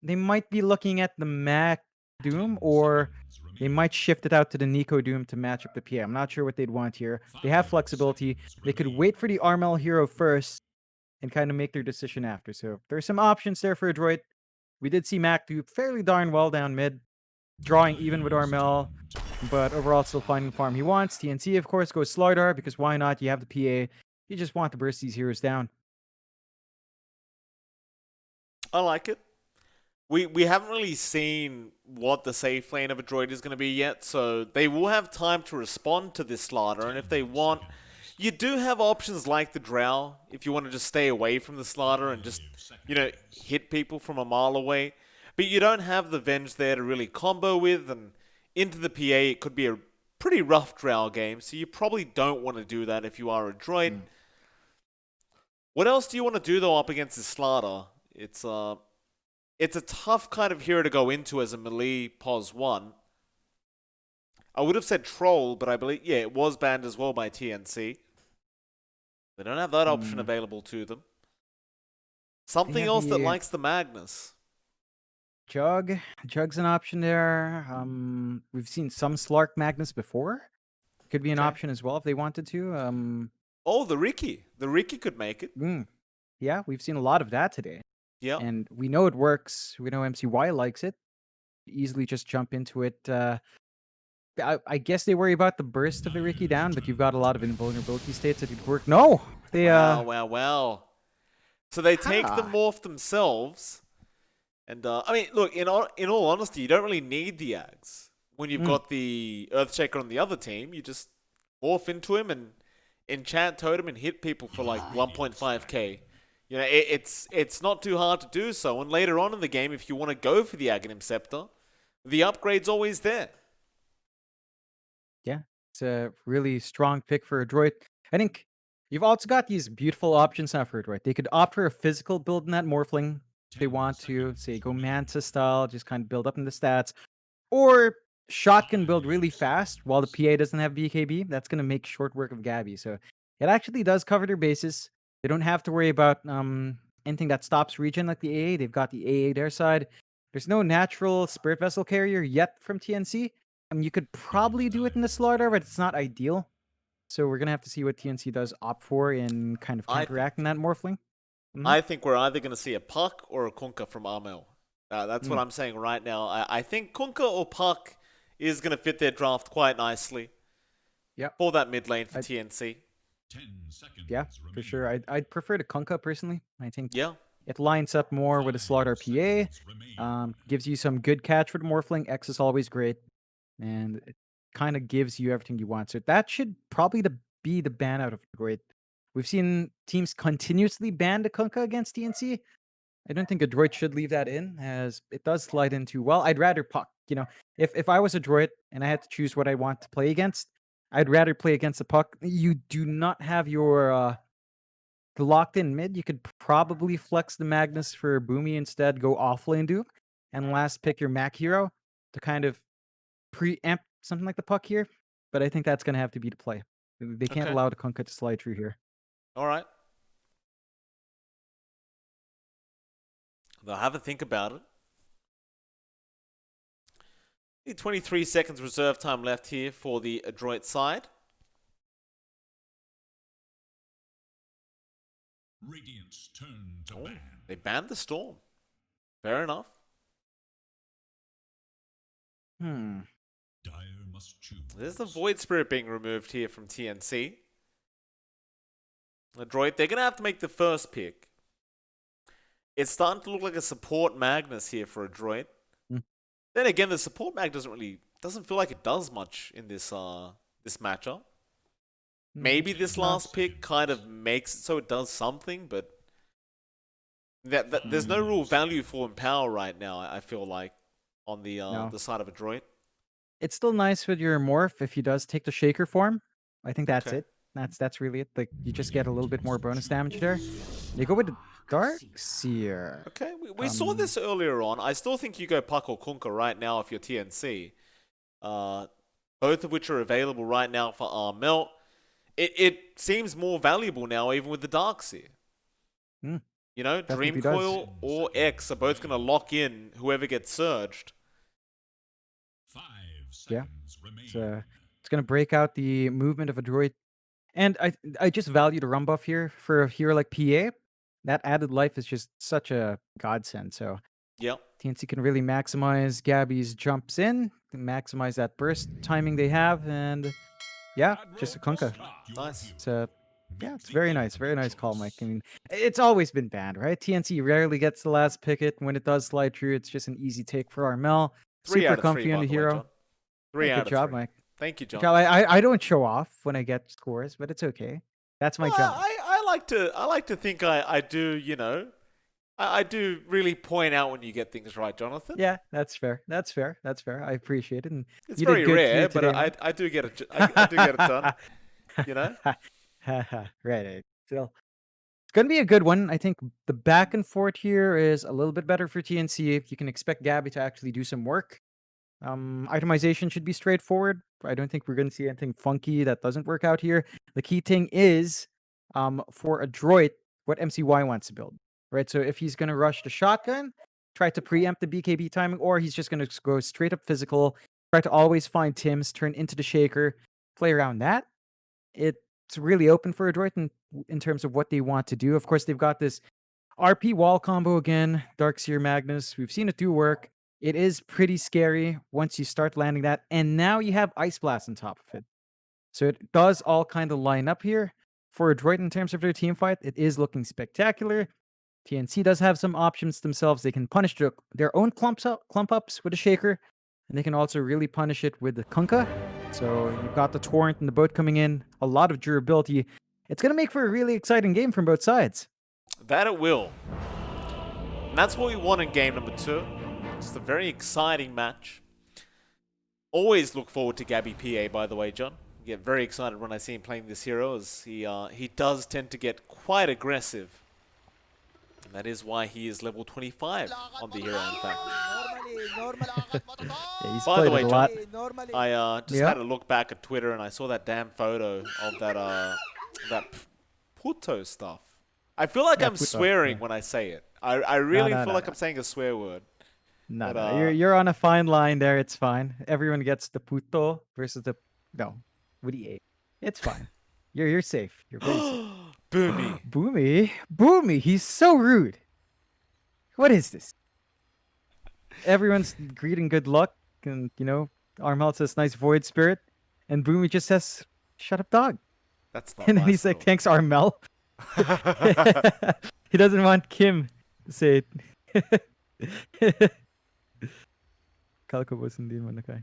they might be looking at the Mac Doom, or they might shift it out to the Nico Doom to match up the PA. I'm not sure what they'd want here. They have flexibility. They could wait for the Armel hero first and kind of make their decision after. So there's some options there for Adroit. We did see Mac do fairly darn well down mid, drawing even with Armel, but overall still finding the farm he wants. TNC, of course, goes Slardar because why not? You have the PA. You just want to burst these heroes down. I like it. We haven't really seen what the safe lane of a droid is going to be yet, so they will have time to respond to this slaughter, and if they want, you do have options like the Drow, if you want to just stay away from the slaughter and just, hit people from a mile away. But you don't have the Venge there to really combo with, and into the PA it could be a pretty rough Drow game, so you probably don't want to do that if you are a droid. What else do you want to do though up against this slaughter? It's a tough kind of hero to go into as a melee pos 1. I would have said Troll, but I believe, yeah, it was banned as well by TNC. They don't have that option available to them. They Something have else that the likes the Magnus. Jug. Jug's an option there. We've seen some Slark Magnus before. Could be an Okay. option as well if they wanted to. Oh, the Ricky. The Ricky could make it. Yeah, we've seen a lot of that today. Yeah. And we know it works. We know MCY likes it. Easily just jump into it. I guess they worry about the burst of the Ricky down, but you've got a lot of invulnerability states that could work. No! They, Wow. So they take the ha! morph themselves. And, I mean, look, in all honesty, you don't really need the Ags. When you've got the Earthshaker on the other team, you just morph into him and enchant totem and hit people for like 1.5k. It's not too hard to do so. And later on in the game, if you want to go for the Aghanim Scepter, the upgrade's always there. Yeah, it's a really strong pick for Adroit. I think you've also got these beautiful options now for Adroit. They could opt for a physical build in that Morphling if they want to, say, go Manta style, just kind of build up in the stats. Or shotgun build really fast while the PA doesn't have BKB. That's going to make short work of Gabby. So it actually does cover their bases. They don't have to worry about anything that stops regen like the AA. They've got the AA their side. There's no natural Spirit Vessel carrier yet from TNC. I mean, you could probably do it in the Slaughter, but it's not ideal. So we're going to have to see what TNC does opt for in kind of I think. counteracting that Morphling. I think we're either going to see a Puck or a Kunkka from Armel. That's what I'm saying right now. I think Kunkka or Puck is going to fit their draft quite nicely Yep. for that mid lane for TNC. Yeah, for sure. I'd prefer the Kunkka personally. I think Yeah. it lines up more with a Slaughter PA. Gives you some good catch for the Morphling. X is always great. And it kind of gives you everything you want. So that should probably be the ban out of Adroit. We've seen teams continuously ban the Kunkka against TNC. I don't think a droid should leave that in, as it does slide into, well, I'd rather Puck. If I was a droid and I had to choose what I want to play against, I'd rather play against the Puck. You do not have your the locked in mid. You could probably flex the Magnus for Boomy instead, go offlane do, and last pick your Mac hero to kind of preempt something like the Puck here. But I think that's going to have to be the play. They can't Okay. allow the Kunkka to slide through here. All right. They'll have a think about it. 23 seconds reserve time left here for the Adroit side. Radiant's turn to ban. They banned the Storm. Fair enough. Dire must choose. There's the Void Spirit being removed here from TNC. Adroit, they're going to have to make the first pick. It's starting to look like a support Magnus here for Adroit. Then again, the support mag doesn't feel like it does much in this matchup. Maybe this last pick kind of makes it so it does something, but there's no real value for Empower right now, I feel like, on the side of Adroit. It's still nice with your morph if he does take the shaker form. I think that's Okay. it. That's really it. Like, you just get a little bit more bonus damage there. They go with the Dark Seer. Okay, we saw this earlier on. I still think you go Puck or Kunkka right now if you're TNC. Both of which are available right now for Armel. It seems more valuable now, even with the Dark Seer. You know, Definitely Dream does. Coil or X are both going to lock in whoever gets surged. 5 Yeah. seconds remain. It's gonna break out the movement of Adroit. And I just value the run buff here for a hero like PA. That added life is just such a godsend. So Yep. TNC can really maximize Gabby's jumps in, maximize that burst timing they have, and yeah, just a Kunkka. Nice. So yeah, it's very nice call, Mike. I mean, it's always been banned, right? TNC rarely gets the last picket. When it does slide through, it's just an easy take for Armel. 3 Super out of 3, comfy on by the the way, hero. John. 3 Yeah, out good of job, 3. Mike. Thank you, Good John. job. I don't show off when I get scores, but it's okay. That's my job. I like to think I do, you know, I do really point out when you get things right, Jonathan. Yeah, that's fair. That's fair. That's fair. I appreciate it. And It's you very did good rare, here but today, man. I do get it. I do get it done. You know. Right. Still, it's gonna be a good one. I think the back and forth here is a little bit better for TNC. You can expect Gabby to actually do some work. Itemization should be straightforward. I don't think we're gonna see anything funky that doesn't work out here. The key thing is, for Adroit, what MCY wants to build, right? So if he's gonna rush the shotgun, try to preempt the BKB timing, or he's just gonna go straight up physical, try to always find Tim's, turn into the shaker, play around that. It's really open for Adroit in terms of what they want to do. Of course, they've got this RP wall combo again, Darkseer Magnus. We've seen it do work. It is pretty scary once you start landing that. And now you have Ice Blast on top of it. So it does all kind of line up here. For Adroit in terms of their team fight, it is looking spectacular. TNC does have some options themselves. They can punish their own clump ups with a shaker. And they can also really punish it with the Kunkka. So you've got the Torrent and the boat coming in. A lot of durability. It's going to make for a really exciting game from both sides. That it will. And that's what we want in game number 2. It's a very exciting match. Always look forward to Gabby PA, by the way, John. I get very excited when I see him playing this hero, as he does tend to get quite aggressive. And that is why he is level 25 on the hero, in fact. Yeah, he's By the played way, it a John, lot. I just Yeah. had a look back at Twitter and I saw that damn photo of that puto stuff. I feel like Yeah, I'm puto, swearing yeah. when I say it. I really no, feel no, like no. I'm saying a swear word. No, But, no, you're on a fine line there. It's fine. Everyone gets the puto versus the with the A. It's fine. You're safe. You're very safe. Boomy. Boomy. He's so rude. What is this? Everyone's greeting good luck, and Armel says nice void spirit, and Boomy just says shut up, dog. That's not And then nice he's at like, all. thanks, Armel. He doesn't want Kim to say it. Calico wasn't the one, okay.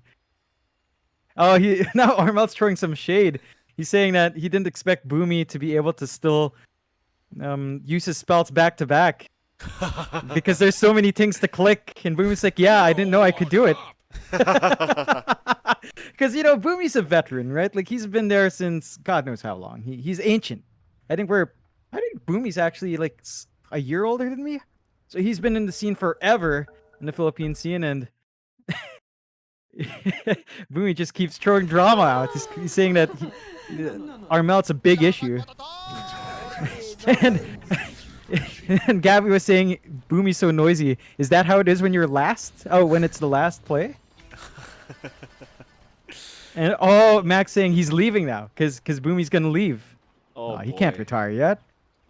Oh, now Armel's throwing some shade. He's saying that he didn't expect Boomy to be able to still use his spells back to back because there's so many things to click. And Boomy's like, yeah, I didn't know I could do it. Because Boomy's a veteran, right? Like he's been there since God knows how long. He's ancient. I think Boomy's actually like a year older than me, so he's been in the scene forever in the Philippine scene, and Boomy just keeps throwing drama out. He's saying that Armel's a big issue, and and Gabby was saying Boomy's so noisy. Is that how it is when you're last? Oh, when it's the last play? And Max saying he's leaving now because Boomy's gonna leave. Oh, He can't boy. retire yet.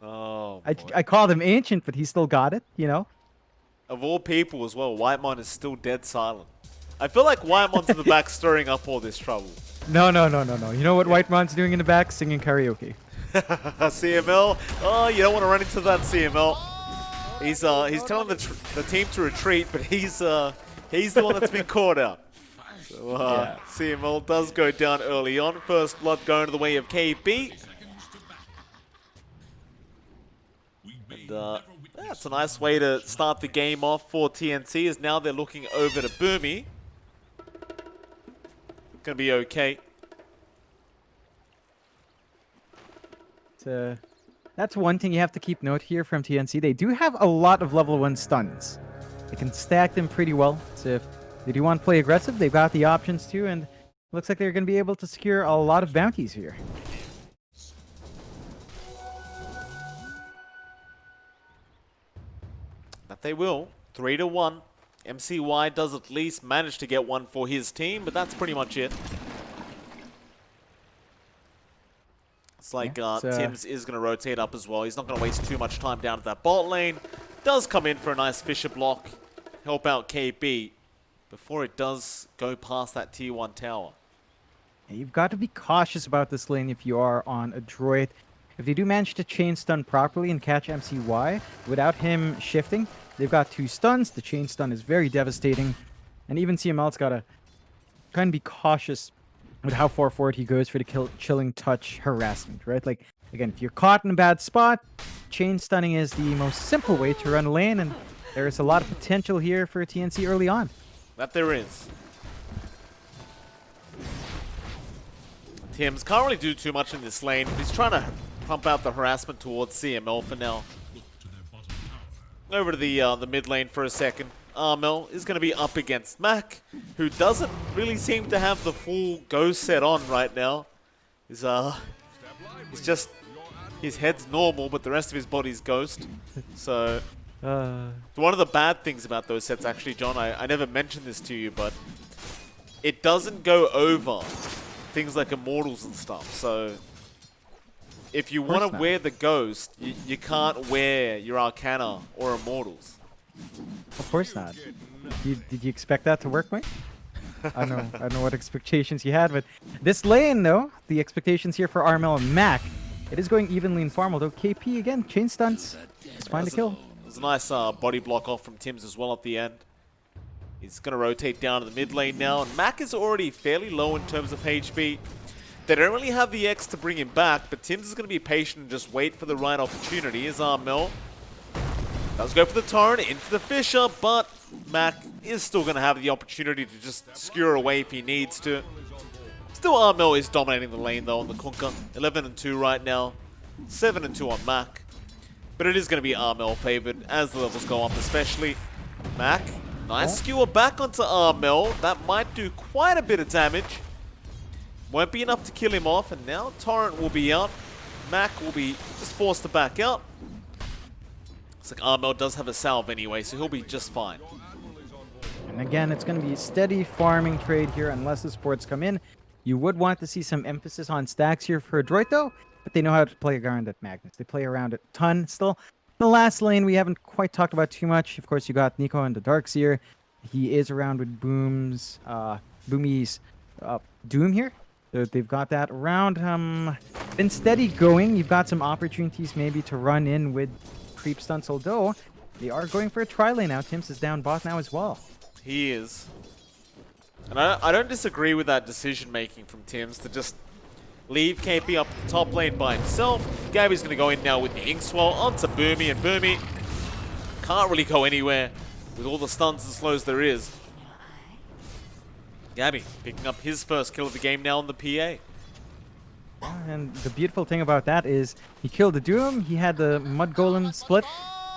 Oh, I boy. called him ancient, but he still got it. Of all people as well, Whitemon is still dead silent. I feel like Whitemon's in the back stirring up all this trouble. No. You know what Whitemon's doing in the back? Singing karaoke. CML. Oh, you don't want to run into that, CML. He's telling the team to retreat, but he's the one that's been caught out. So Yeah. CML does go down early on. First blood going to the way of KB. And that's a nice way to start the game off for TNC, as now they're looking over to Boomy. Gonna be okay. That's one thing you have to keep note here from TNC. They do have a lot of level 1 stuns. They can stack them pretty well. So if they do want to play aggressive, they've got the options too, and looks like they're going to be able to secure a lot of bounties here. That they will. 3-1. MCY does at least manage to get one for his team, but that's pretty much it. It's like Tim's is going to rotate up as well. He's not going to waste too much time down at that bot lane. Does come in for a nice Fisher block. Help out KB before it does go past that tier 1 tower. You've got to be cautious about this lane if you are on Adroit. If they do manage to chain stun properly and catch MCY without him shifting, they've got 2 stuns. The chain stun is very devastating. And even CML's got to kind of be cautious with how far forward he goes for the chilling touch harassment, right? Like, again, if you're caught in a bad spot, chain stunning is the most simple way to run a lane, and there is a lot of potential here for TNC early on. That there is. Tim's can't really do too much in this lane. He's trying to pump out the harassment towards CML for now. Over to the mid lane for a second. Armel is going to be up against Mac, who doesn't really seem to have the full ghost set on right now. He's just, his head's normal, but the rest of his body's ghost. So, one of the bad things about those sets, actually, John, I never mentioned this to you, but it doesn't go over things like Immortals and stuff. So, if you want to wear the ghost, you can't wear your Arcana or Immortals. Of course not. Did you expect that to work, mate? I don't know what expectations you had, but this lane, though, the expectations here for Armel and Mac, it is going evenly in farm, although KP, again, chain stunts. It's fine to kill. It was a nice body block off from Tim's as well at the end. He's going to rotate down to the mid lane now, and Mac is already fairly low in terms of HP. They don't really have the X to bring him back, but Tim's is going to be patient and just wait for the right opportunity as Armel does go for the torrent into the Fisher, but Mac is still going to have the opportunity to just skewer away if he needs to. Still, Armel is dominating the lane though on the Kunkka. 11-2 right now, 7-2 on Mac. But it is going to be Armel favored as the levels go up, especially. Mac, nice skewer back onto Armel. That might do quite a bit of damage. Won't be enough to kill him off, and now Torrent will be out. Mac will be just forced to back out. Looks like Armel does have a salve anyway, so he'll be just fine. And again, it's going to be a steady farming trade here unless the supports come in. You would want to see some emphasis on stacks here for Adroit, though, but they know how to play around at Magnus. They play around it a ton still. The last lane we haven't quite talked about too much. Of course, you got Nico and the Darkseer. He is around with Boomy's Doom here. So they've got that around. Been steady going. You've got some opportunities maybe to run in with creep stunts, although they are going for a tri-lane now. Tim's is down bot now as well. He is. And I don't disagree with that decision-making from Tim's to just leave KP up the top lane by himself. Gabby's going to go in now with the Inkswell onto Boomy, and Boomy can't really go anywhere with all the stuns and slows there is. Gabby picking up his first kill of the game now on the PA. And the beautiful thing about that is he killed the Doom, he had the Mud Golem split,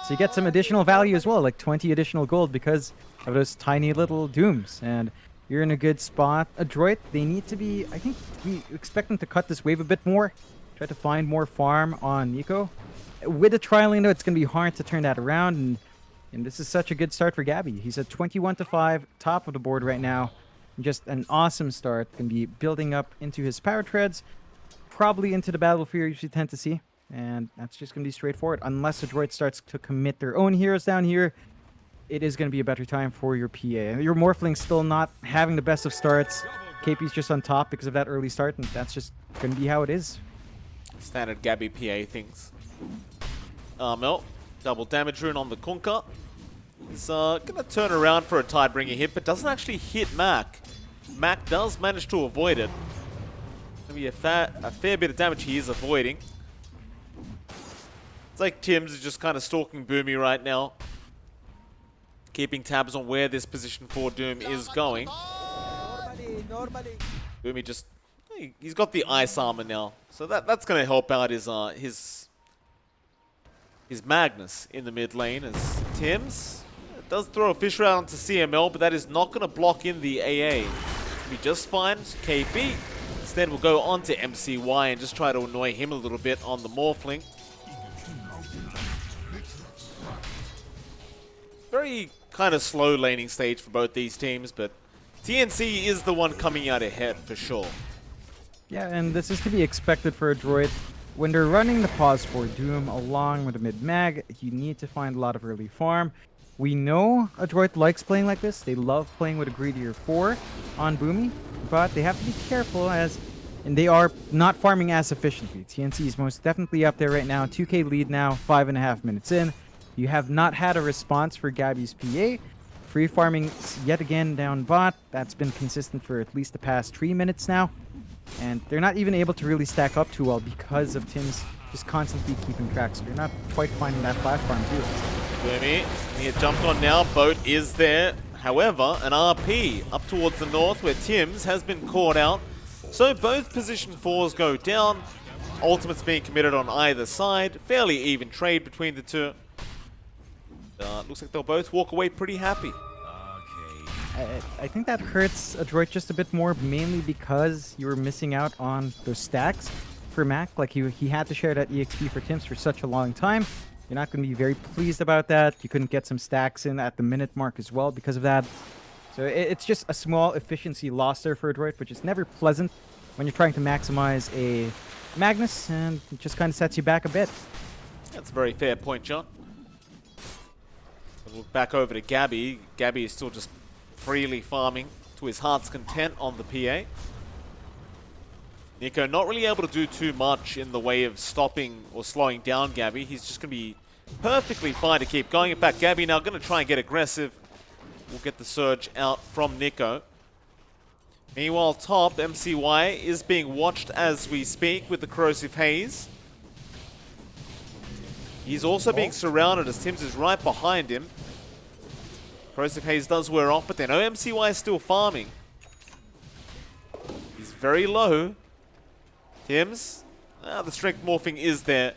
so you get some additional value as well, like 20 additional gold because of those tiny little Dooms. And you're in a good spot. Adroit, they need to be, I think we expect them to cut this wave a bit more, try to find more farm on Nico. With a tri-lane though, it's going to be hard to turn that around, and this is such a good start for Gabby. He's at 21-5, top of the board right now. Just an awesome start. Can be building up into his power treads, probably into the battle fear you tend to see, and that's just going to be straightforward. Unless Adroit starts to commit their own heroes down here, it is going to be a better time for your PA. Your Morphling's still not having the best of starts. KP's just on top because of that early start, and that's just going to be how it is. Standard Gabby PA things. Mel, double damage rune on the Kunkka. He's going to turn around for a Tidebringer hit, but doesn't actually hit Mac. Mac does manage to avoid it. Going to be a fair bit of damage he is avoiding. It's like Tim's is just kind of stalking Boomy right now. Keeping tabs on where this position for Doom is going. Boomy just... He's got the ice armor now. So that's going to help out his Magnus in the mid lane as Tim's does throw a fish round onto CML, but that is not going to block in the AA. We just find KP. Instead, we'll go on to MCY and just try to annoy him a little bit on the Morphling. Very kind of slow laning stage for both these teams, but TNC is the one coming out ahead for sure. Yeah, and this is to be expected for Adroit. When they're running the pause for Doom along with the mid-mag, you need to find a lot of early farm. We know Adroit likes playing like this. They love playing with a greedier 4 on Boomy, but they have to be careful and they are not farming as efficiently. TNC is most definitely up there right now. 2k lead now, 5.5 minutes in. You have not had a response for Gabby's PA. Free farming yet again down bot. That's been consistent for at least the past 3 minutes now. And they're not even able to really stack up too well because of Tim's just constantly keeping track. So they're not quite finding that flash farm too. Boomy, he had jumped on now. Boat is there. However, an RP up towards the north where Tim's has been caught out. So both position 4s go down. Ultimates being committed on either side. Fairly even trade between the two. Looks like they'll both walk away pretty happy. I think that hurts Adroit just a bit more, mainly because you were missing out on those stacks for Mac. Like he had to share that EXP for Tim's for such a long time. You're not going to be very pleased about that. You couldn't get some stacks in at the minute mark as well because of that. So it's just a small efficiency loss there for Adroit, which is never pleasant when you're trying to maximize a Magnus, and it just kind of sets you back a bit. That's a very fair point, John. We'll look back over to Gabby. Gabby is still just freely farming to his heart's content on the PA. Nico not really able to do too much in the way of stopping or slowing down Gabby. He's just going to be perfectly fine to keep going. In fact, Gabby now going to try and get aggressive. We'll get the surge out from Nico. Meanwhile, top, MCY is being watched as we speak with the corrosive haze. He's also being surrounded as Tim's is right behind him. Corrosive haze does wear off, but then MCY is still farming. He's very low. Tim's, the strength morphing is there.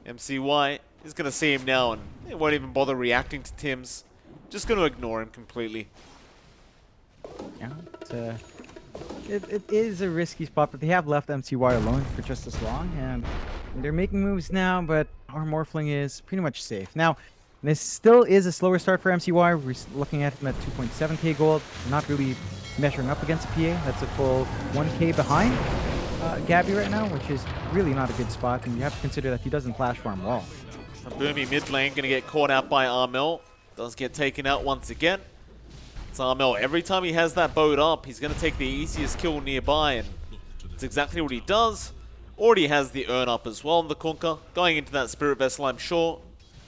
MCY is going to see him now and they won't even bother reacting to Tim's. Just going to ignore him completely. Yeah, it is a risky spot, but they have left MCY alone for just as long, and they're making moves now, but our Morphling is pretty much safe. Now, this still is a slower start for MCY. We're looking at him at 2.7k gold. Not really measuring up against a PA. That's a full 1k behind Gabby right now, which is really not a good spot. And you have to consider that he doesn't flash farm well. Boomy mid lane going to get caught out by Armel. Does get taken out once again. It's Armel. Every time he has that boat up, he's going to take the easiest kill nearby. And it's exactly what he does. Already has the urn up as well in the Kunkka. Going into that Spirit Vessel, I'm sure.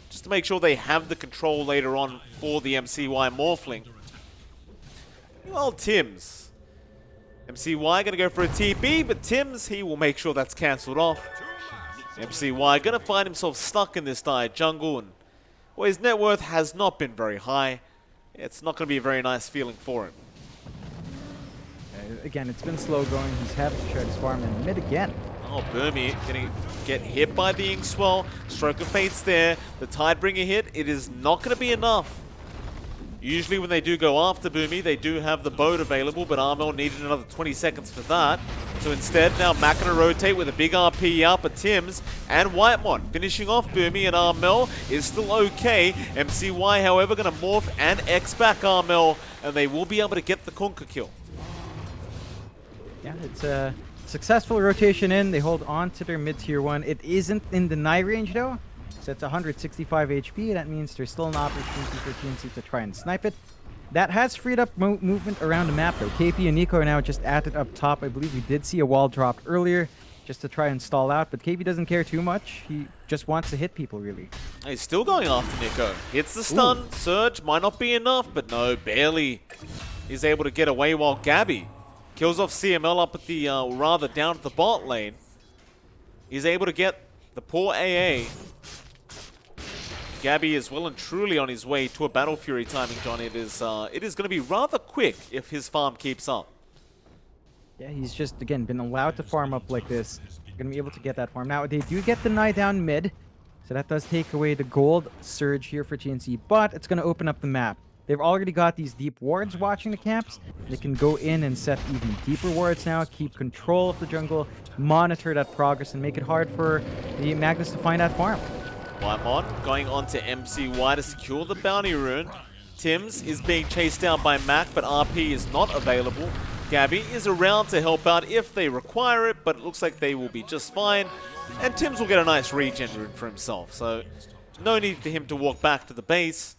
Just to make sure they have the control later on for the MCY Morphling. Well, Tim's. MCY going to go for a TB, but Tim's, he will make sure that's cancelled off. MCY going to find himself stuck in this dire jungle, and well, his net worth has not been very high. It's not going to be a very nice feeling for him. Again, it's been slow going. He's had to try to farm in mid again. Oh, Boomy going to get hit by the Inkswell. Stroke of Fate's there. The Tidebringer hit. It is not going to be enough. Usually when they do go after Boomy, they do have the boat available, but Armel needed another 20 seconds for that. So instead, now Mac going to rotate with a big RP up at Tim's and Whitemon. Finishing off Boomy, and Armel is still okay. MCY, however, going to morph and X back Armel, and they will be able to get the Kunkka kill. Yeah, it's a successful rotation in. They hold on to their mid-tier 1. It isn't in deny range, though. So it's 165 HP. That means there's still an opportunity for TNC to try and snipe it. That has freed up movement around the map, though. KP and Nico are now just at it up top. I believe we did see a wall dropped earlier just to try and stall out, but KP doesn't care too much. He just wants to hit people, really. He's still going after Nico. Hits the stun. Ooh. Surge might not be enough, but no, barely. He's able to get away while Gabby kills off CML up at the, rather down at the bot lane. He's able to get the poor AA. Gabby is well and truly on his way to a Battle Fury timing, John. It is going to be rather quick if his farm keeps up. Yeah, he's just, again, been allowed to farm up like this. Going to be able to get that farm. Now, they do get the Nye down mid, so that does take away the gold surge here for TNC, but it's going to open up the map. They've already got these deep wards watching the camps. They can go in and set even deeper wards now, keep control of the jungle, monitor that progress, and make it hard for the Magnus to find that farm. Whitemon going on to MCY to secure the bounty rune. Tims is being chased down by Mac, but RP is not available. Gabby is around to help out if they require it, but it looks like they will be just fine. And Tims will get a nice regen rune for himself, so no need for him to walk back to the base.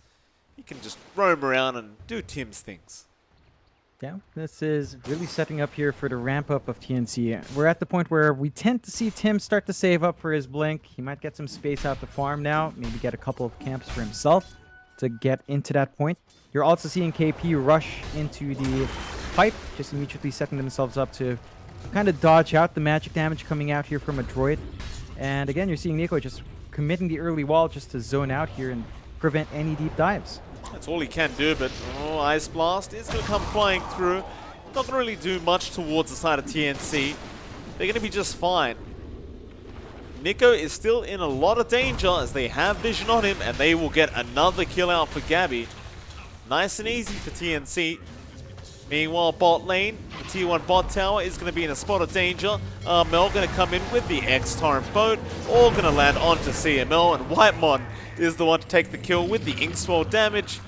He can just roam around and do Tims things. Yeah, this is really setting up here for the ramp up of TNC. We're at the point where we tend to see Tim start to save up for his blink. He might get some space out the farm now, maybe get a couple of camps for himself to get into that point. You're also seeing KP rush into the pipe, just immediately setting themselves up to kind of dodge out the magic damage coming out here from Adroit. And again, you're seeing Nico just committing the early wall just to zone out here and prevent any deep dives. That's all he can do, but Ice Blast is going to come flying through. Not going to really do much towards the side of TNC. They're going to be just fine. Nico is still in a lot of danger as they have vision on him, and they will get another kill out for Gabby. Nice and easy for TNC. Meanwhile, bot lane, the tier 1 bot tower is going to be in a spot of danger. Mel going to come in with the X-Torrent boat, all going to land onto CML, and Whitemon is the one to take the kill with the Inkswell damage.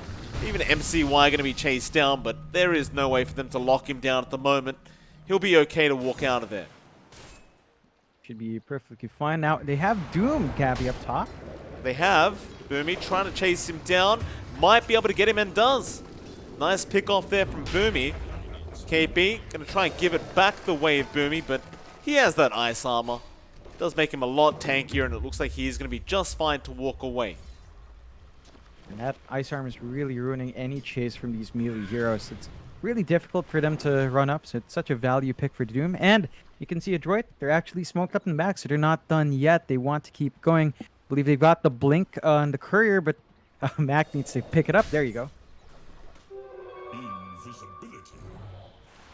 Even MCY going to be chased down, but there is no way for them to lock him down at the moment. He'll be okay to walk out of there. Should be perfectly fine. Now, they have Doom Gabby up top. They have Boomy trying to chase him down. Might be able to get him, and does. Nice pick off there from Boomy. KP going to try and give it back the way of Boomy, but he has that ice armor. Does make him a lot tankier, and it looks like he is going to be just fine to walk away. And that ice armor is really ruining any chase from these melee heroes. It's really difficult for them to run up, so it's such a value pick for Doom. And you can see Adroit, they're actually smoked up in the back, so they're not done yet. They want to keep going. I believe they've got the blink on the courier, but Mac needs to pick it up. There you go.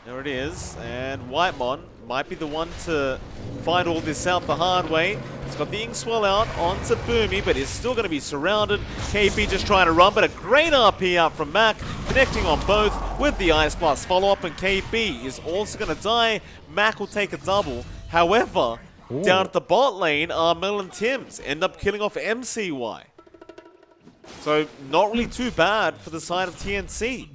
There it is, and Whitemon might be the one to find all this out the hard way. He's got the Inkswell out onto Boomy, but is still going to be surrounded. KP just trying to run, but a great RP out from Mac, connecting on both with the Ice Blast follow-up, and KP is also going to die. Mac will take a double. However, down at the bot lane, Mel and Tims end up killing off MCY. So, not really too bad for the side of TNC.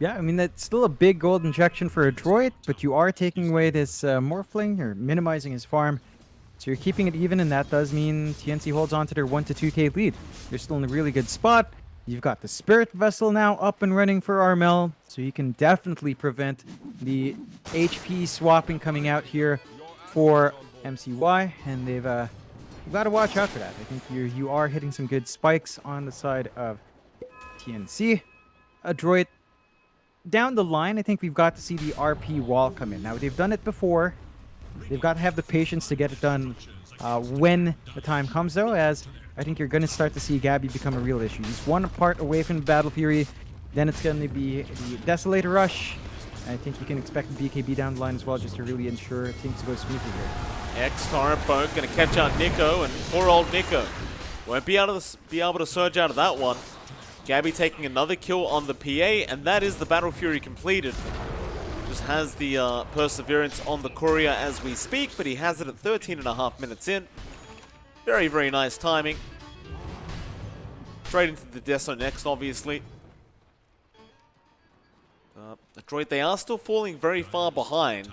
Yeah, I mean, that's still a big gold injection for Adroit, but you are taking away this Morphling, or minimizing his farm. So you're keeping it even, and that does mean TNC holds on to their 1 to 2k lead. They're still in a really good spot. You've got the Spirit Vessel now up and running for Armel, so you can definitely prevent the HP swapping coming out here for MCY, and they've you've got to watch out for that. I think you are hitting some good spikes on the side of TNC. Adroit, down the line, I think we've got to see the RP wall come in. Now, they've done it before. They've got to have the patience to get it done when the time comes, though, as I think you're going to start to see Gabby become a real issue. He's one part away from Battle Fury. Then it's going to be the Desolator Rush. I think you can expect BKB down the line as well, just to really ensure things go smoothly here. X-Torrent boat going to catch out Nico, and poor old Nico won't be able to surge out of that one. Gabby taking another kill on the PA, and that is the Battle Fury completed. Just has the Perseverance on the Courier as we speak, but he has it at 13.5 minutes in. Very, very nice timing. Straight into the Deso next, obviously. Adroit, they are still falling very far behind.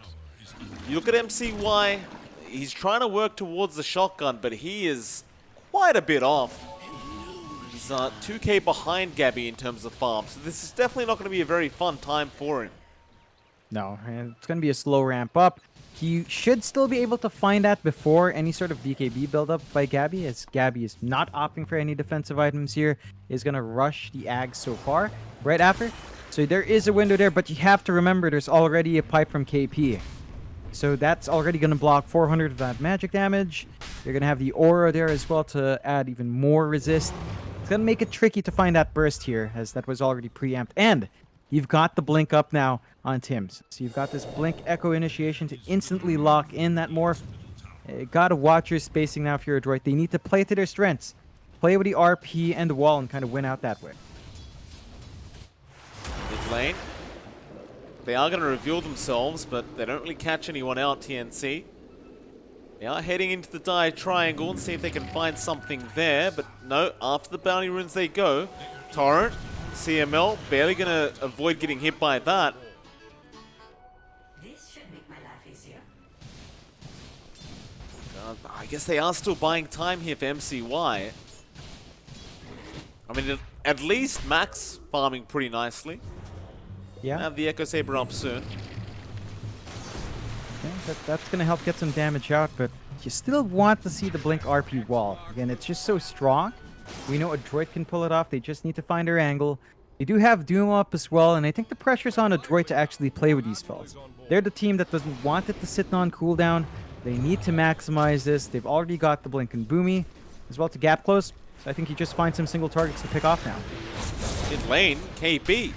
You look at MCY, he's trying to work towards the shotgun, but he is quite a bit off. He's 2k behind Gabby in terms of farm, so this is definitely not going to be a very fun time for him. No, and it's going to be a slow ramp up. He should still be able to find that before any sort of BKB buildup by Gabby, as Gabby is not opting for any defensive items here. Is going to rush the Ag so far, right after. So there is a window there, but you have to remember there's already a pipe from KP. So that's already going to block 400 of that magic damage. You're going to have the aura there as well to add even more resist. It's going to make it tricky to find that burst here, as that was already preempted. And you've got the blink up now on Tims. So you've got this blink echo initiation to instantly lock in that morph. Got to watch your spacing now if you're Adroit. They need to play to their strengths. Play with the RP and the wall and kind of win out that way. Mid lane. They are going to reveal themselves, but they don't really catch anyone out, TNC. They are heading into the dire triangle and see if they can find something there, but no, after the bounty runes they go. Torrent, CML, barely gonna avoid getting hit by that. This should make my life easier. I guess they are still buying time here for MCY. I mean, at least Max farming pretty nicely. Yeah. Have the Echo Saber up soon. Yeah, that's going to help get some damage out, but you still want to see the Blink RP wall. Again, it's just so strong. We know Adroit can pull it off. They just need to find their angle. They do have Doom up as well, and I think the pressure's on Adroit to actually play with these spells. They're the team that doesn't want it to sit on cooldown. They need to maximize this. They've already got the Blink and Boomy as well to gap close. So I think you just find some single targets to pick off now. Mid lane, KB.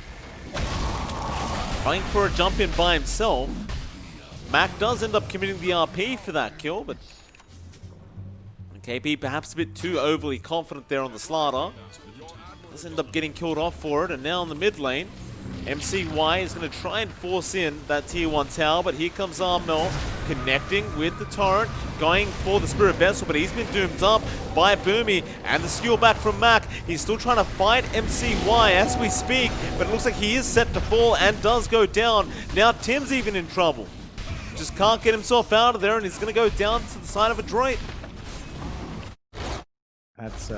Trying for a jump in by himself. Mac does end up committing the RP for that kill, but KB perhaps a bit too overly confident there on the Slardar. Does end up getting killed off for it, and now in the mid lane, MCY is going to try and force in that tier 1 tower, but here comes Armel connecting with the Torrent, going for the Spirit Vessel, but he's been doomed up by Boomy, and the skew back from Mac. He's still trying to fight MCY as we speak, but it looks like he is set to fall and does go down. Now Tim's even in trouble. Just can't get himself out of there, and he's going to go down to the side of Adroit. That's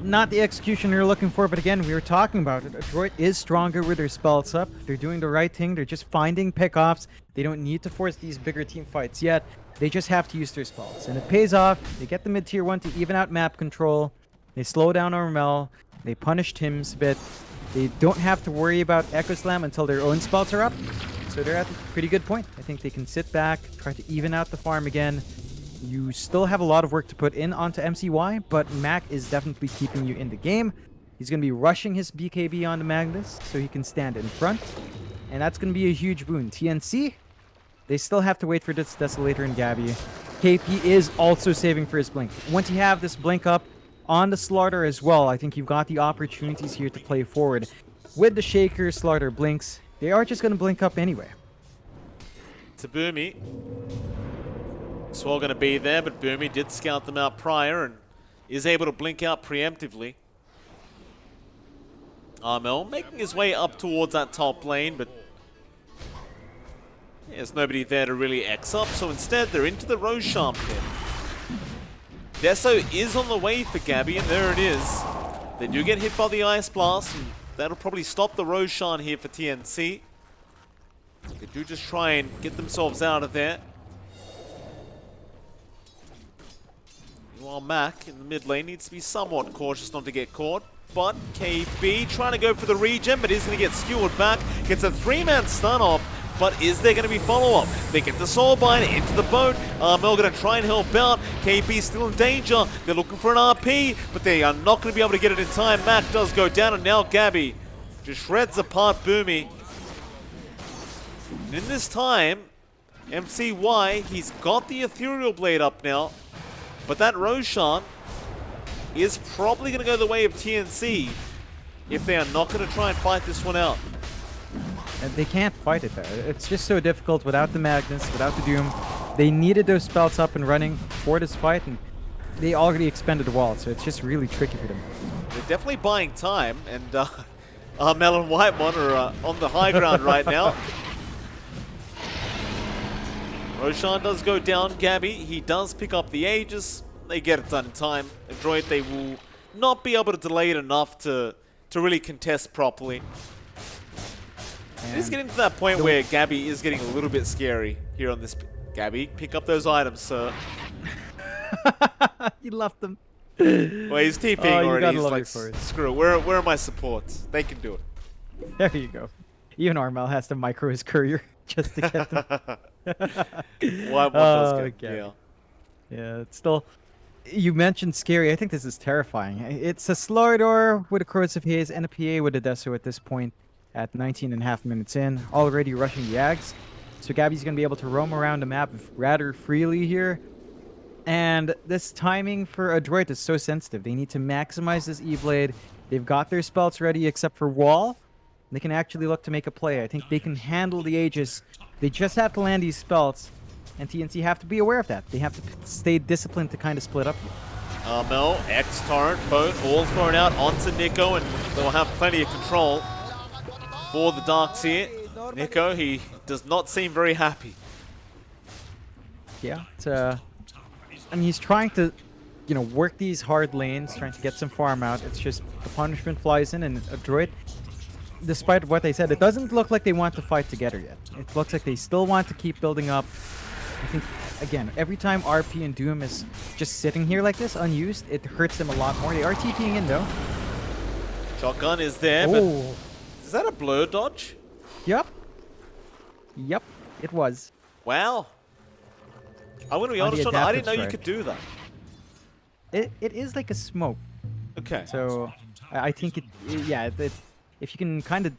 not the execution you're looking for, but again, we were talking about it. Adroit is stronger with their spells up. They're doing the right thing. They're just finding pickoffs. They don't need to force these bigger team fights yet. They just have to use their spells, and it pays off. They get the mid-tier 1 to even out map control. They slow down Armel. They punish Tim's a bit. They don't have to worry about Echo Slam until their own spells are up. So they're at a pretty good point. I think they can sit back, try to even out the farm again. You still have a lot of work to put in onto MCY, but Mac is definitely keeping you in the game. He's going to be rushing his BKB onto Magnus so he can stand in front. And that's going to be a huge boon. TNC, they still have to wait for this Desolator and Gabby. KP is also saving for his Blink. Once you have this Blink up on the Slaughter as well, I think you've got the opportunities here to play forward. With the Shaker, Slaughter, Blinks, they are just going to Blink up anyway. To Boomy. Swell going to be there, but Boomy did scout them out prior and is able to blink out preemptively. Armel making his way up towards that top lane, but there's nobody there to really X up, so instead they're into the Roshan pit. Deso is on the way for Gabby, and there it is. They do get hit by the Ice Blast, and that'll probably stop the Roshan here for TNC. They do just try and get themselves out of there. While Mac in the mid lane needs to be somewhat cautious not to get caught. But KB trying to go for the regen, but he's going to get skewered back. Gets a 3-man stun off, but is there going to be follow-up? They get the Soulbind into the boat. Armel going to try and help out. KB still in danger. They're looking for an RP, but they are not going to be able to get it in time. Mac does go down, and now Gabby just shreds apart Boomy. And in this time, MCY, he's got the Ethereal Blade up now. But that Roshan is probably going to go the way of TNC if they are not going to try and fight this one out. And they can't fight it there. It's just so difficult without the Magnus, without the Doom. They needed those spells up and running for this fight, and they already expended the wall, so it's just really tricky for them. They're definitely buying time, and Armel and Whitemon are on the high ground right now. Roshan does go down. Gabby, he does pick up the Aegis. They get it done in time. Adroit, they will not be able to delay it enough to really contest properly. It is getting to that point where Gabby is getting a little bit scary here on this. Gabby, pick up those items, sir. You left them. Well, he's TPing already. He's like, for it. screw it. Where are my supports? They can do it. There you go. Even Armel has to micro his courier just to get them. What does good? Gabby. Yeah. Yeah, it's still... You mentioned scary. I think this is terrifying. It's a Slardar with a Corrosive Haze and a PA with a Deso at this point at 19.5 minutes in. Already rushing the Ags. So Gabby's going to be able to roam around the map rather freely here. And this timing for Adroit is so sensitive. They need to maximize this E-Blade. They've got their spells ready except for Wall. They can actually look to make a play. I think they can handle the Aegis. They just have to land these spells. And TNC have to be aware of that. They have to stay disciplined to kind of split up. Mel, X, Torrent, both all thrown out onto Nico, and they'll have plenty of control for the Darks here. Nico, he does not seem very happy. Yeah, it's, I mean, he's trying to, you know, work these hard lanes, trying to get some farm out. It's just the punishment flies in, and Adroit, despite what they said, it doesn't look like they want to fight together yet. It looks like they still want to keep building up. I think, again, every time RP and Doom is just sitting here like this, unused, it hurts them a lot more. They are TPing in, though. Shotgun is there, but is that a blur dodge? Yep. Yep, it was. Wow. I'm going to be On the honest, John, I didn't adaptive know you strike. could do that. It is like a smoke. Okay. So I think yeah, if you can kind of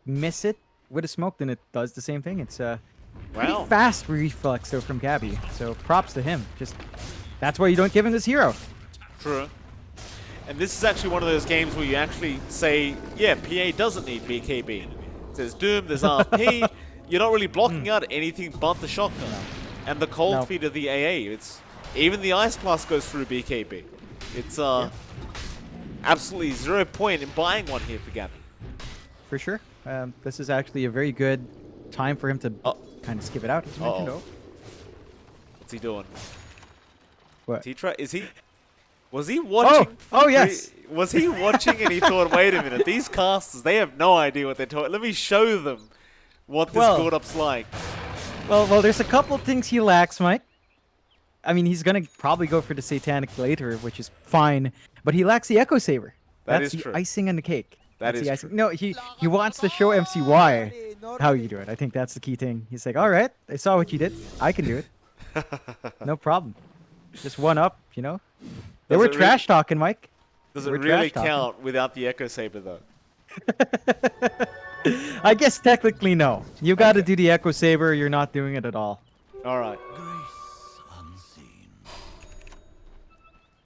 miss it with a smoke, then it does the same thing. It's pretty Wow. fast reflex though from Gabby. So props to him. Just that's why you don't give him this hero. True. And this is actually one of those games where you actually say, yeah, PA doesn't need BKB. There's Doom, there's RP. You're not really blocking out anything but the shotgun. And the cold No. feed of the AA. It's even the Ice Blast goes through BKB. It's absolutely 0 point in buying one here for Gabby. For sure. This is actually a very good time for him to Oh. kind of skip it out. As you mentioned, Uh-oh. What's he doing? What? Was he watching? Oh, yes. Was he watching and he thought, wait a minute, these casters, they have no idea what they're talking. Let me show them what this Well- build-up's like. Well, there's a couple things he lacks, Mike. I mean, he's gonna probably go for the Satanic later, which is fine, but he lacks the Echo Saber. That That's is the true. icing on the cake. That That's is the icing. true. No, he wants to show MCY how you do it. I think that's the key thing. He's like, all right, I saw what you did. I can do it. No problem. Just one up, you know. They Does were it really- trash talking, Mike. Does it We're really trash talking. count without the Echo Saber, though? I guess technically no. You got to do the Echo Saber. You're not doing it at all. All right.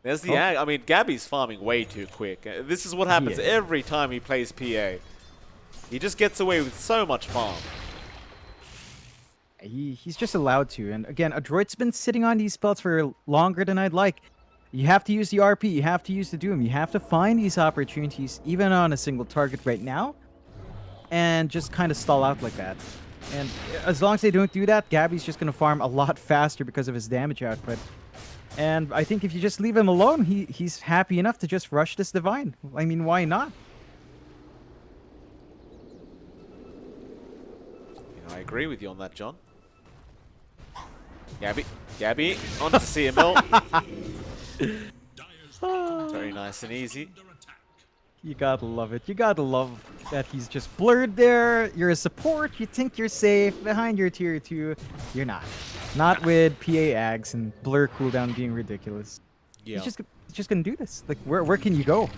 There's the Oh. ag. I mean, Gabby's farming way too quick. This is what happens Yeah. every time he plays PA. He just gets away with so much farm. He's just allowed to. And again, Adroit's been sitting on these belts for longer than I'd like. You have to use the RP. You have to use the Doom. You have to find these opportunities, even on a single target right now, and just kind of stall out like that. And as long as they don't do that, Gabby's just going to farm a lot faster because of his damage output. And I think if you just leave him alone, he's happy enough to just rush this Divine. I mean, why not? I agree with you on that, John. Gabby, on to CML. Very nice and easy. You gotta love it. You gotta love that he's just blurred there. You're a support. You think you're safe behind your tier 2. You're not. Not with PA Ags and blur cooldown being ridiculous. Yeah. He's just gonna do this. Like, where can you go?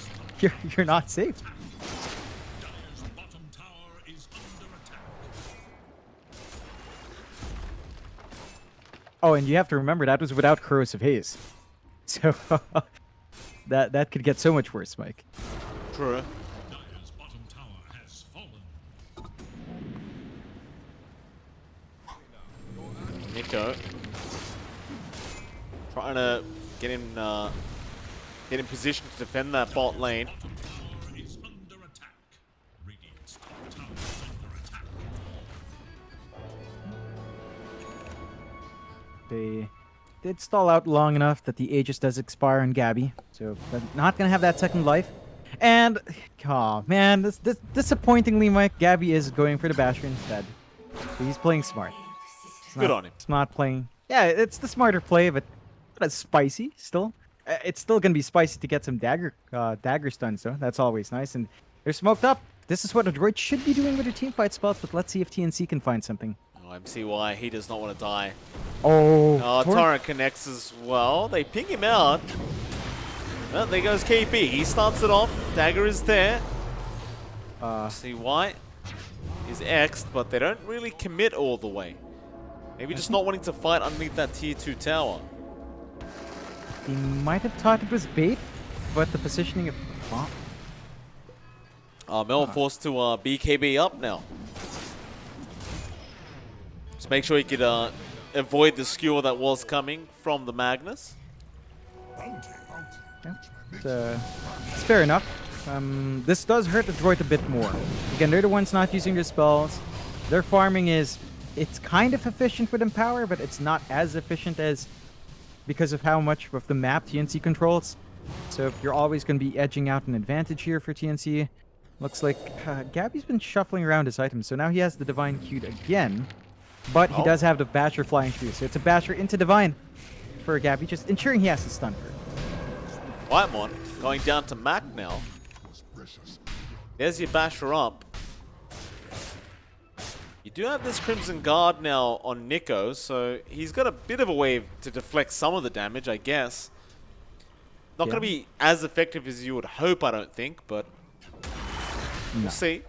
You're not safe. Dire's bottom tower is under attack. Oh, and you have to remember that was without Corrosive Haze. So that could get so much worse, Mike. True. Dire's bottom tower has fallen. Nico. Trying to get in position to defend that bot lane. Tower is under attack. Radiant's top tower is under attack. They did stall out long enough that the Aegis does expire on Gabby, so they're not gonna have that second life. And oh man, this disappointingly, Mike, Gabby is going for the Basher instead. So he's playing smart. Good on him. It's not playing. Yeah, it's the smarter play, but it's spicy still. It's still gonna be spicy to get some dagger stuns though. That's always nice. And they're smoked up. This is what Adroit should be doing with their team fight spots, but let's see if TNC can find something. Oh, MCY, he does not want to die. Oh, Torrent connects as well. They ping him out. Well, there goes KP. He starts it off. Dagger is there. MCY is X'd, but they don't really commit all the way. Maybe just not wanting to fight underneath that tier 2 tower. He might have thought it was bait, but the positioning of Mel forced to BKB up now. Just make sure he could avoid the skewer that was coming from the Magnus. Yeah. It's fair enough. This does hurt Adroit a bit more. Again, they're the ones not using their spells. Their farming it's kind of efficient with Empower, but it's not as efficient as because of how much of the map TNC controls. So you're always going to be edging out an advantage here for TNC. Looks like Gabby's been shuffling around his items, so now he has the Divine queued again. But he does have the Basher flying through, so it's a Basher into Divine for Gabby, just ensuring he has to stun for it. Whitemon going down to Mac now. There's your Basher up. You do have this Crimson Guard now on Nico, so he's got a bit of a way to deflect some of the damage, I guess. Not going to be as effective as you would hope, I don't think, but we'll see.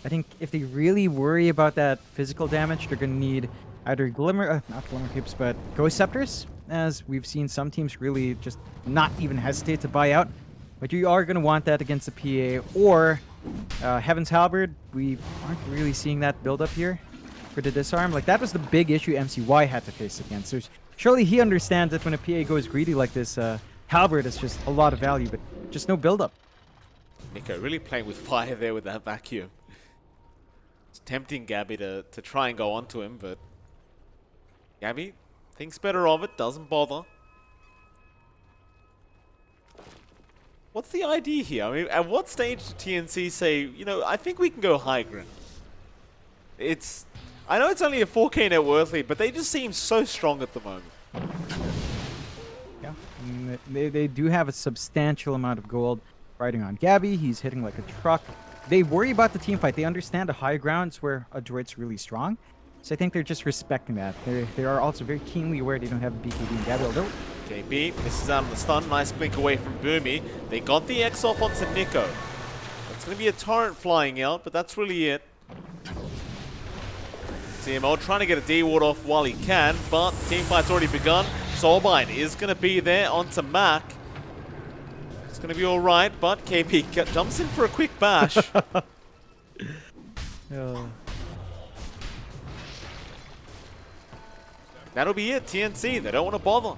I think if they really worry about that physical damage, they're going to need either not Glimmer Capes, but Ghost Scepters, as we've seen some teams really just not even hesitate to buy out. But you are going to want that against the PA, or Heaven's Halberd. We aren't really seeing that build up here for the disarm. Like, that was the big issue MCY had to face against. So surely he understands that when a PA goes greedy like this, Halberd is just a lot of value, but just no build up. Nico really playing with fire there with that vacuum. It's tempting Gabby to try and go onto him, but Gabby thinks better of it, doesn't bother. What's the idea here? I mean, at what stage did TNC say, you know, I think we can go high ground? I know it's only a 4K net worth lead, but they just seem so strong at the moment. Yeah, they do have a substantial amount of gold riding on Gabby. He's hitting like a truck. They worry about the team fight. They understand the high grounds where Adroit's really strong. So I think they're just respecting that. They are also very keenly aware they don't have BKB and Gabby, although KB misses out on the stun. Nice blink away from Boomy. They got the X off onto Nico. That's going to be a torrent flying out, but that's really it. CMO trying to get a D-ward off while he can, but the team fight's already begun. Soulbind is going to be there onto Mac. It's going to be alright, but KB jumps in for a quick bash. That'll be it, TNC. They don't want to bother.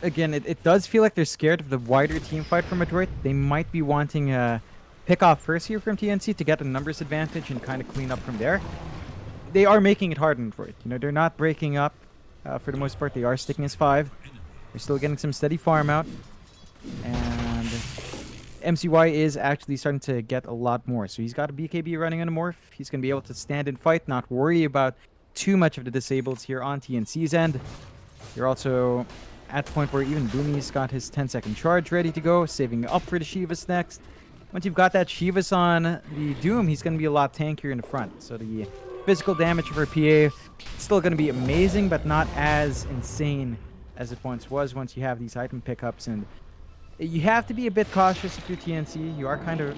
Again, it does feel like they're scared of the wider team fight from Adroit. They might be wanting a pick off first here from TNC to get a numbers advantage and kind of clean up from there. They are making it hard on Adroit. You know, they're not breaking up for the most part. They are sticking as 5. They're still getting some steady farm out. And MCY is actually starting to get a lot more. So he's got a BKB running on a morph. He's going to be able to stand and fight, not worry about too much of the disables here on TNC's end. You're also at the point where even Boomy's got his 10-second charge ready to go, saving up for the Shivas next. Once you've got that Shivas on the Doom, he's going to be a lot tankier in the front. So the physical damage for PA is still going to be amazing, but not as insane as it once was once you have these item pickups. And you have to be a bit cautious if you're TNC. You are kind of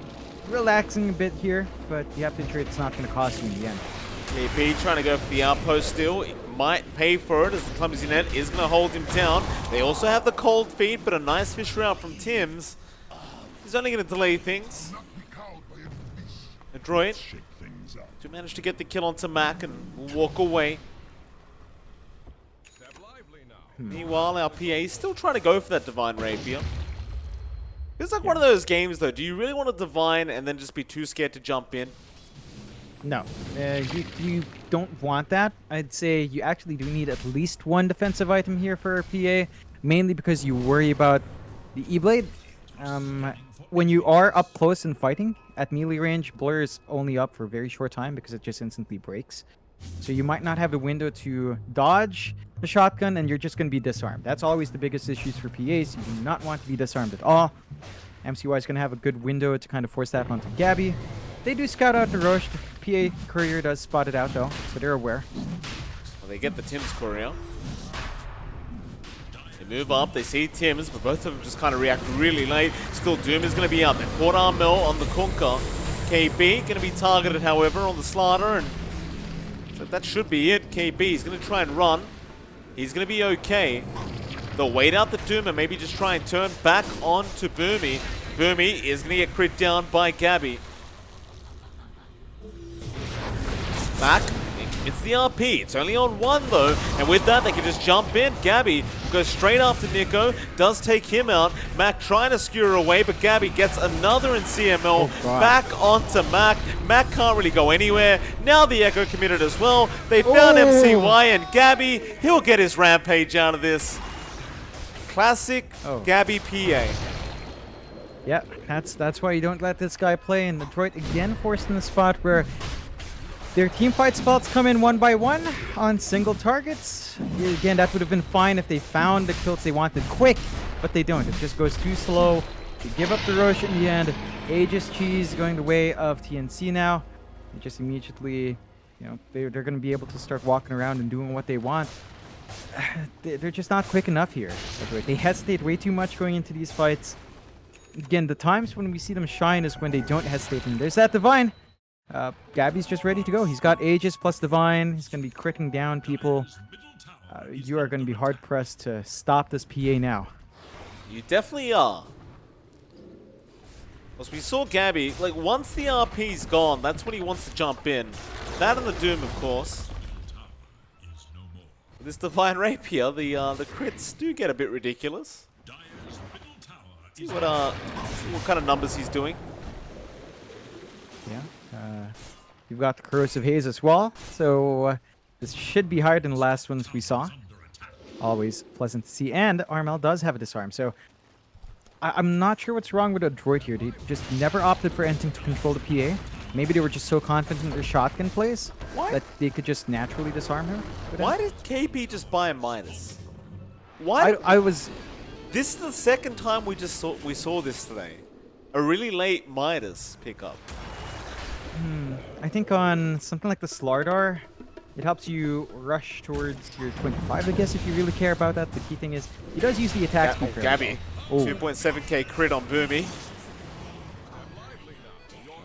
relaxing a bit here, but you have to ensure it's not going to cost you in the end. KP trying to go for the outpost still. It might pay for it as the clumsy net is going to hold him down. They also have the cold feed, but a nice fish route from Tim's. He's only going to delay things. Adroit to manage to get the kill onto Mac and walk away. Meanwhile, our PA is still trying to go for that Divine Rapier. It's like one of those games, though. Do you really want to Divine and then just be too scared to jump in? No, you don't want that. I'd say you actually do need at least one defensive item here for PA, mainly because you worry about the E-Blade. When you are up close and fighting, at melee range, Blur is only up for a very short time because it just instantly breaks. So you might not have the window to dodge the shotgun, and you're just going to be disarmed. That's always the biggest issues for PAs. You do not want to be disarmed at all. MCY is going to have a good window to kind of force that onto Gabby. They do scout out the Roche. The PA courier does spot it out, though, so they're aware. Well, they get the Tim's courier. They move up, they see Tim's, but both of them just kind of react really late. Still, Doom is going to be out there. Port Armel on the Kunkka. KB going to be targeted, however, on the Slaughter, and so that should be it. KB is going to try and run. He's going to be okay. They'll wait out the Doom and maybe just try and turn back on to Boomy. Boomy is going to get crit down by Gabby. Mac, it's the RP. It's only on one though, and with that they can just jump in. Gabby goes straight after Nico, does take him out. Mac trying to skewer away, but Gabby gets another in CML. Back onto Mac. Mac can't really go anywhere. Now the Echo committed as well. They found MCY and Gabby. He'll get his rampage out of this. Classic Gabby PA. Yeah, that's why you don't let this guy play. And Adroit again forced in the spot where their team fight spots come in one by one on single targets. Again, that would have been fine if they found the kills they wanted quick, but they don't. It just goes too slow. They give up the Roche in the end. Aegis Cheese going the way of TNC now. They just immediately, you know, they're going to be able to start walking around and doing what they want. They're just not quick enough here. They hesitate way too much going into these fights. Again, the times when we see them shine is when they don't hesitate. And there's that Divine. Gabby's just ready to go. He's got Aegis plus Divine. He's going to be critting down people. You are going to be hard-pressed to stop this PA now. You definitely are. As we saw Gabby, like once the RP's gone, that's when he wants to jump in. That and the Doom, of course. This Divine Rapier, the crits do get a bit ridiculous. See what kind of numbers he's doing. Yeah. You've got the Corrosive Haze as well, so this should be higher than the last ones we saw. Always pleasant to see. And Armel does have a disarm, so I'm not sure what's wrong with Adroit here. They just never opted for anything to control the PA. Maybe they were just so confident in their shotgun plays that they could just naturally disarm her. Why did KP just buy a Midas? Why? I was... This is the second time we saw this today. A really late Midas pickup. I think on something like the Slardar, it helps you rush towards your 25, I guess, if you really care about that. The key thing is, he does use the attack speed. Gabby, 2.7k crit on Boomy.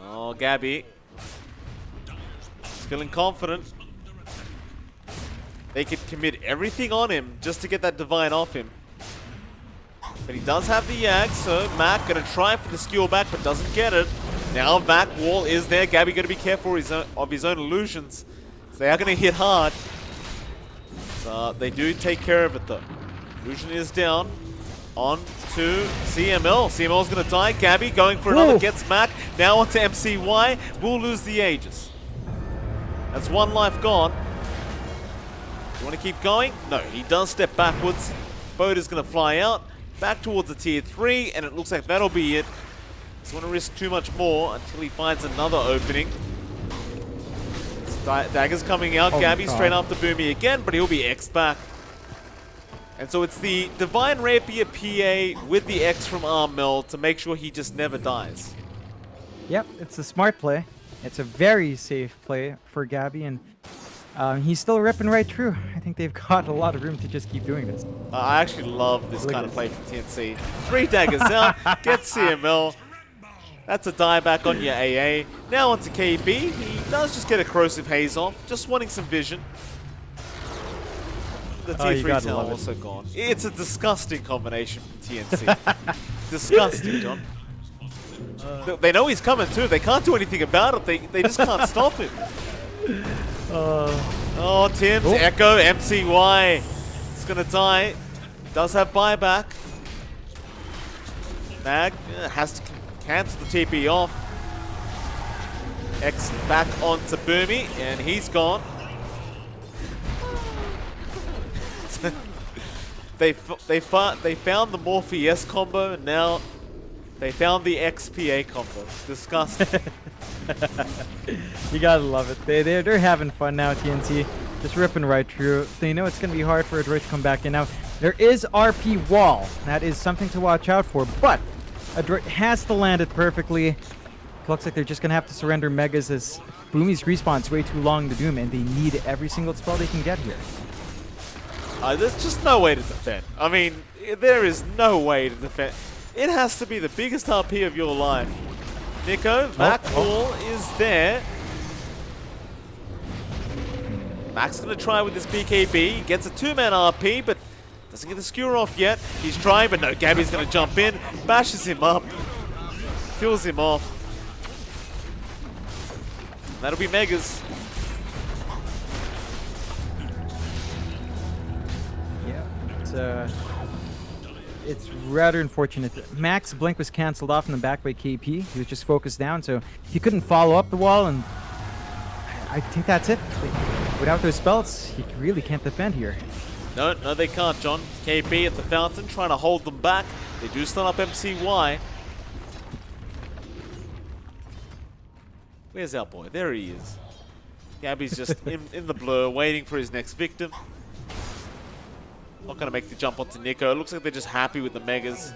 Oh, Gabby. He's feeling confident. They could commit everything on him just to get that Divine off him. But he does have the Yag, so Mac gonna try for the skewer back, but doesn't get it. Now Mac wall is there. Gabby gonna be careful of his own illusions. So they are gonna hit hard. They do take care of it though. Illusion is down. On to CML. CML's gonna die. Gabby going for another, gets Mac. Now onto MCY. Will lose the Aegis. That's one life gone. You wanna keep going? No, he does step backwards. Boat is gonna fly out. Back towards the tier 3, and it looks like that'll be it. Doesn't want to risk too much more until he finds another opening. Dagger's coming out. Gabby straight after Boomy again, but he'll be X'd back. And so it's the Divine Rapier PA with the X from Armel to make sure he just never dies. Yep, it's a smart play. It's a very safe play for Gabby, and he's still ripping right through. I think they've got a lot of room to just keep doing this. I actually love this kind of play from TNC. 3 daggers out, gets CML. That's a die back on your AA. Now onto KB. He does just get a Corrosive Haze off, just wanting some vision. The tier 3 tower also gone. It's a disgusting combination from TNC. Disgusting, John. They know he's coming too. They can't do anything about it. They just can't stop him. Oh, Tim's Echo MCY. It's gonna die. Does have buyback. Mag has to cancel the TP off. X back onto Boomy, and he's gone. they found the Morpheus combo, and now they found the XPA combo. Disgusting. You gotta love it. They're having fun now, TNC. Just ripping right through. They know it's gonna be hard for Adroit to come back in. Now, there is RP wall. That is something to watch out for, but Adroit has to land it perfectly. Looks like they're just gonna have to surrender Megas as Boomy's respawn's way too long to Doom, and they need every single spell they can get here. There's just no way to defend. I mean, there is no way to defend. It has to be the biggest RP of your life. Nico, back wall is there. Mac's gonna try with this BKB. Gets a 2-man RP, but doesn't get the skewer off yet. He's trying, but no, Gabby's gonna jump in, bashes him up, kills him off. That'll be Megas. it's rather unfortunate. Max Blink was cancelled off in the back by KP. He was just focused down, so he couldn't follow up the wall, and I think that's it. Without those spells, he really can't defend here. No, they can't, John. KB at the fountain trying to hold them back. They do stun up MCY. Where's our boy? There he is. Gabby's just in the blur, waiting for his next victim. Not going to make the jump onto Nico. It looks like they're just happy with the Megas.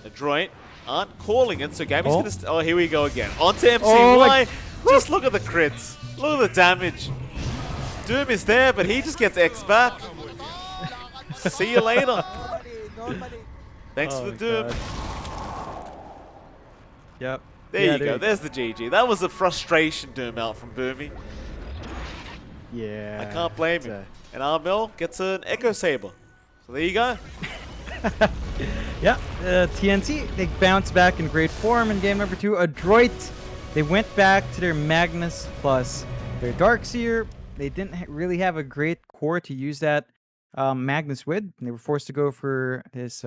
Adroit aren't calling it, so Gabby's going to... Oh, here we go again. Onto MCY. Just look at the crits. Look at the damage. Doom is there, but he just gets X back. See you later. Thanks for the Doom. God. Yep. There you go. There's the GG. That was a frustration Doom out from Boomy. Yeah. I can't blame him. And Armel gets an Echo Saber. So there you go. Yeah. TNC, they bounced back in great form in game number 2. Adroit, they went back to their Magnus plus their Darkseer. They didn't really have a great core to use that Magnus with. They were forced to go for this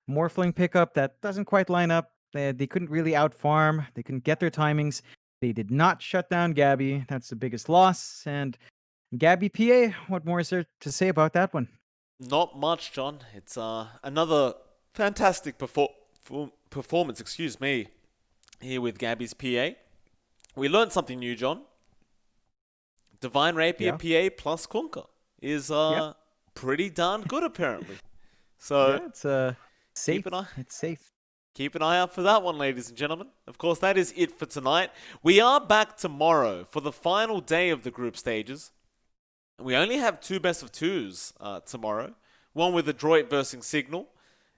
Morphling pickup that doesn't quite line up. They couldn't really outfarm. They couldn't get their timings. They did not shut down Gabby. That's the biggest loss. And Gabby PA, what more is there to say about that one? Not much, John. It's another fantastic performance, excuse me, here with Gabby's PA. We learned something new, John. Divine Rapier PA plus Kunkka is pretty darn good, apparently. So yeah, it's safe. It's safe. Keep an eye out for that one, ladies and gentlemen. Of course, that is it for tonight. We are back tomorrow for the final day of the group stages. We only have 2 best of 2s tomorrow. One with Adroit versus Signal.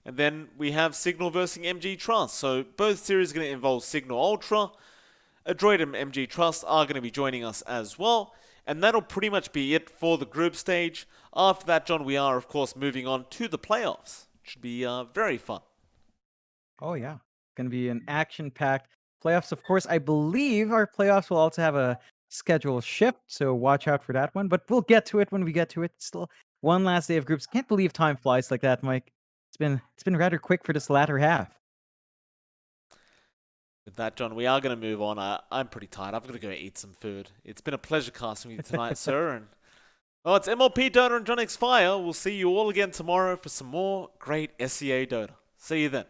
And then we have Signal versus MG Trust. So both series are going to involve Signal Ultra. Adroit and MG Trust are going to be joining us as well. And that'll pretty much be it for the group stage. After that, John, we are, of course, moving on to the playoffs. Should be very fun. Oh, yeah. Going to be an action-packed playoffs. Of course, I believe our playoffs will also have a schedule shift, so watch out for that one. But we'll get to it when we get to it. Still one last day of groups. Can't believe time flies like that, Mike. It's been rather quick for this latter half. With that, John, we are going to move on. I'm pretty tired. I've got to go eat some food. It's been a pleasure casting with you tonight, sir. And it's MLP Dota and JohnXFire. We'll see you all again tomorrow for some more great SEA Dota. See you then.